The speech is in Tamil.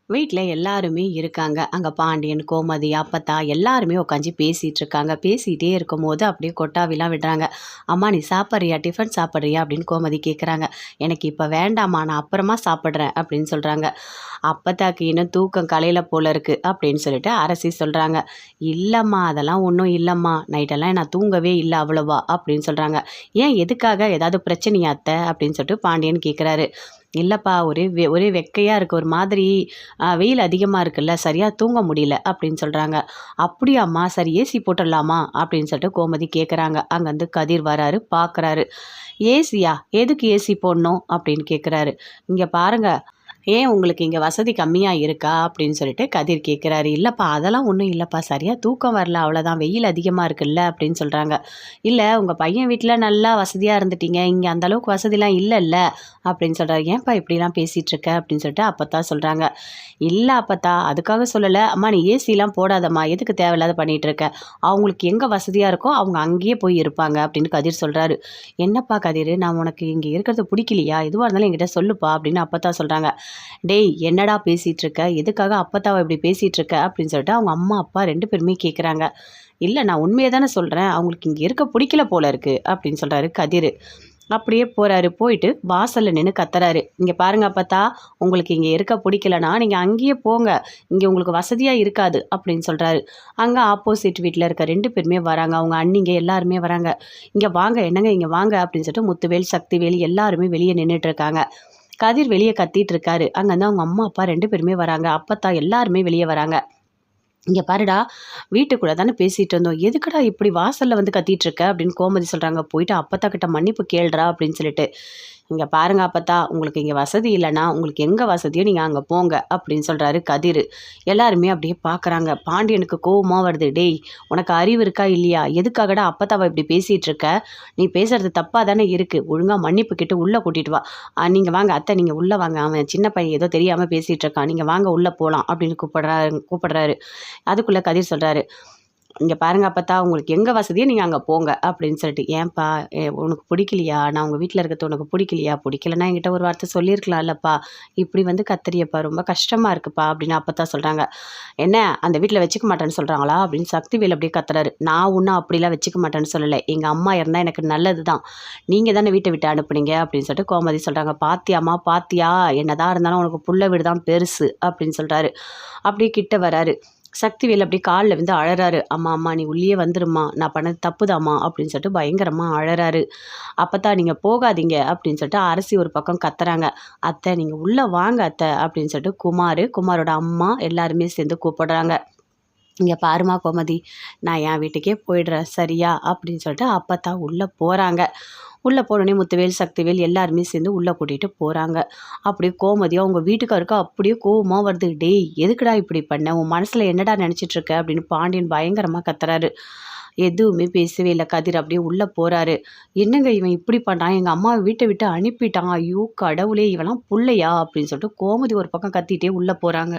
வீட்ல எல்லாருமே இருக்காங்க. அங்க பாண்டியன், கோமதி, அப்பத்தா எல்லாருமே உட்காந்து பேசிட்டு இருக்காங்க. பேசிட்டே இருக்கும்போது அப்படியே கொட்டாவிலாம் விடுறாங்க. "அம்மா நீ சாப்பிட்றியா? டிஃபன் சாப்பிட்றியா?" அப்படின்னு கோமதி கேட்குறாங்க. "எனக்கு இப்போ வேண்டாம்மா, நான் அப்புறமா சாப்பிட்றேன்" அப்படின்னு சொல்கிறாங்க. அப்பத்தாக்கு இன்னும் தூக்கம் கலையில போல இருக்கு அப்படின்னு சொல்லிட்டு அரசி சொல்கிறாங்க. "இல்லைம்மா, அதெல்லாம் ஒன்றும் இல்லைம்மா, நைட்டெல்லாம் நான் தூங்கவே இல்லை அவ்வளவா" அப்படின்னு சொல்கிறாங்க. "ஏன், எதுக்காக? ஏதாவது பிரச்சனையா அத்தை?" அப்படின்னு சொல்லிட்டு பாண்டியன் கேட்குறாரு. "இல்லைப்பா, ஒரே வெக்கையாக இருக்குது, ஒரு மாதிரி வெயில் அதிகமாக இருக்குல்ல, சரியாக தூங்க முடியல" அப்படின்னு சொல்கிறாங்க. "அப்படியாம்மா, சரி ஏசி போட்டுடலாமா?" அப்படின்னு சொல்லிட்டு கோமதி கேட்குறாங்க. அங்கேருந்து கதிர் வராரு, பார்க்குறாரு. "ஏசியா? எதுக்கு ஏசி போடணும்?" அப்படின்னு கேட்குறாரு. "இங்கே பாருங்க, ஏன் உங்களுக்கு இங்கே வசதி கம்மியாக இருக்கா?" அப்படின்னு சொல்லிட்டு கதிர் கேட்குறாரு. "இல்லைப்பா, அதெல்லாம் ஒன்றும் இல்லைப்பா, சரியாக தூக்கம் வரல அவ்வளோதான், வெயில் அதிகமாக இருக்குல்ல" அப்படின்னு சொல்கிறாங்க. "இல்லை, உங்கள் பையன் வீட்டில் நல்லா வசதியாக இருந்துட்டீங்க, இங்கே அந்த அளவுக்கு வசதிலாம் இல்லைல்ல" அப்படின்னு சொல்கிறாரு. "ஏன்ப்பா இப்படிலாம் பேசிகிட்டு இருக்க?" அப்படின்னு சொல்லிட்டு அப்பத்தா சொல்கிறாங்க. "இல்லை அப்பத்தா, அதுக்காக சொல்லலை. அம்மா நீ ஏசிலாம் போடாதம்மா, எதுக்கு தேவையில்லாத பண்ணிகிட்டு இருக்க, அவங்களுக்கு எங்கே வசதியாக இருக்கோ அவங்க அங்கேயே போய் இருப்பாங்க" அப்படின்னு கதிர் சொல்கிறாரு. "என்னப்பா கதிர், நான் உனக்கு இங்கே இருக்கிறது பிடிக்கலையா? எதுவாக இருந்தாலும் என்கிட்ட சொல்லுப்பா" அப்படின்னு அப்பத்தா சொல்கிறாங்க. "டேய், என்னடா பேசிகிட்டு இருக்க, எதுக்காக அப்பத்தாவை இப்படி பேசிகிட்டு இருக்க" அப்படின்னு சொல்லிட்டு அவங்க அம்மா அப்பா 2 பேருமே கேட்குறாங்க. "இல்லை, நான் உண்மையை தானே சொல்கிறேன், அவங்களுக்கு இங்கே இருக்க பிடிக்கல போல இருக்கு" அப்படின்னு சொல்கிறாரு கதிர். அப்படியே போகிறாரு. போயிட்டு வாசலில் நின்று கத்துறாரு. "இங்கே பாருங்க அப்பத்தா, உங்களுக்கு இங்கே இருக்க பிடிக்கலனா நீங்கள் அங்கேயே போங்க, இங்கே உங்களுக்கு வசதியாக இருக்காது" அப்படின்னு சொல்கிறாரு. அங்கே ஆப்போசிட் வீட்டில் இருக்க 2 பேருமே வராங்க. அவங்க அண்ணிங்க எல்லாருமே வராங்க. "இங்கே வாங்க, என்னங்க இங்கே வாங்க" அப்படின்னு சொல்லிட்டு முத்துவேல், சக்திவேல் எல்லாருமே வெளியே நின்றுட்டு இருக்காங்க. கதிர் வெளியே கத்திட்டு இருக்காரு. அங்கேருந்து அவங்க அம்மா அப்பா 2 பேருமே வராங்க. அப்பத்தா எல்லாருமே வெளியே வராங்க. "இங்கே பாருடா, வீட்டுக்குள்ளே தானே பேசிகிட்டு இருந்தோம், எதுக்குடா இப்படி வாசலில் வந்து கத்திட்டு இருக்க" அப்படின்னு கோமதி சொல்கிறாங்க. "போயிட்டு அப்பத்தா கிட்ட மன்னிப்பு கேளுடா" அப்படின்னு சொல்லிட்டு. "இங்கே பாருங்க அப்பத்தா, உங்களுக்கு இங்கே வசதி இல்லைன்னா உங்களுக்கு எங்கே வசதியோ நீங்கள் அங்கே போங்க" அப்படின்னு சொல்கிறாரு கதிர். எல்லாருமே அப்படியே பார்க்குறாங்க. பாண்டியனுக்கு கோவமாக வருது. "டேய், உனக்கு அறிவு இருக்கா இல்லையா? எதுக்காகடா அப்பத்தாவை இப்படி பேசிகிட்டு இருக்க? நீ பேசுறது தப்பாக தானே இருக்குது, ஒழுங்காக மன்னிப்பு கேட்டு உள்ளே கூட்டிகிட்டு வா. நீங்கள் வாங்க அத்தை, நீங்கள் உள்ளே வாங்க, அவன் சின்ன பையன் ஏதோ தெரியாமல் பேசிகிட்டு இருக்கான், நீங்கள் வாங்க உள்ளே போகலாம்" அப்படின்னு கூப்பிடுறாரு. அதுக்குள்ளே கதிர் சொல்கிறாரு. "இங்கே பாருங்க அப்பத்தா, உங்களுக்கு எங்கே வசதியோ நீங்கள் அங்கே போங்க" அப்படின்னு சொல்லிட்டு. "ஏன்பா, உனக்கு பிடிக்கலையா? நான் உங்கள் வீட்டில் இருக்கிறது உனக்கு பிடிக்கலையா? பிடிக்கலன்னா என்கிட்ட ஒரு வார்த்தை சொல்லியிருக்கலாம்லப்பா, இப்படி வந்து கத்துறியப்பா, ரொம்ப கஷ்டமாக இருக்குப்பா" அப்படின்னு அப்பத்தா சொல்கிறாங்க. "என்ன, அந்த வீட்டில் வச்சுக்க மாட்டேன்னு சொல்கிறாங்களா?" அப்படின்னு சக்திவேல் அப்படியே கத்துறாரு. "நான் ஒன்றும் அப்படிலாம் வச்சுக்க மாட்டேன்னு சொல்லலை, எங்கள் அம்மா இருந்தால் எனக்கு நல்லது தான், நீங்கள் தானே வீட்டை விட்டு அனுப்புனீங்க" அப்படின்னு சொல்லிட்டு கோமதி சொல்கிறாங்க. "பாத்தியாம்மா, பாத்தியா, என்னதான் இருந்தாலும் உனக்கு புள்ள வீடு தான் பெருசு" அப்படின்னு சொல்கிறாரு. அப்படியே கிட்ட வராரு. சக்திவேல் அப்படியே காலில் வந்து அழறாரு. "அம்மா, அம்மா நீ உள்ளே வந்துரும்மா, நான் பண்ணது தப்புதாம்மா" அப்படின்னு சொல்லிட்டு பயங்கரமாக அழறாரு. "அப்பத்தா நீங்கள் போகாதீங்க" அப்படின்னு சொல்லிட்டு அரசி ஒரு பக்கம் கத்துறாங்க. "அத்தை நீங்கள் உள்ளே வாங்க அத்தை" அப்படின்னு சொல்லிட்டு குமாரோட அம்மா எல்லாருமே சேர்ந்து கூப்பிடுறாங்க. "இங்கே பாருமா கோமதி, நான் என் வீட்டுக்கே போயிடுறேன் சரியா?" அப்படின்னு சொல்லிட்டு அப்பத்தா உள்ளே போகிறாங்க. உள்ளே போனோடனே முத்துவேல், சக்திவேல் எல்லாருமே சேர்ந்து உள்ளே கூட்டிகிட்டு போகிறாங்க. அப்படியே கோமதியும் அவங்க வீட்டுக்காருக்கு அப்படியே கோவமாக வருது. "டேய், எதுக்குடா இப்படி பண்ண, உன் மனசில் என்னடா நினச்சிட்ருக்க" அப்படின்னு பாண்டியன் பயங்கரமாக கத்துறாரு. எதுவுமே பேசவே இல்லை. கதிர் அப்படியே உள்ளே போகிறாரு. "என்னங்க இவன் இப்படி பண்ணான், எங்கள் அம்மாவை வீட்டை விட்டு அனுப்பிட்டான், ஐயோ கடவுளே, இவெல்லாம் புள்ளையா" அப்படின்னு சொல்லிட்டு கோமதி ஒரு பக்கம் கத்திட்டே உள்ளே போகிறாங்க.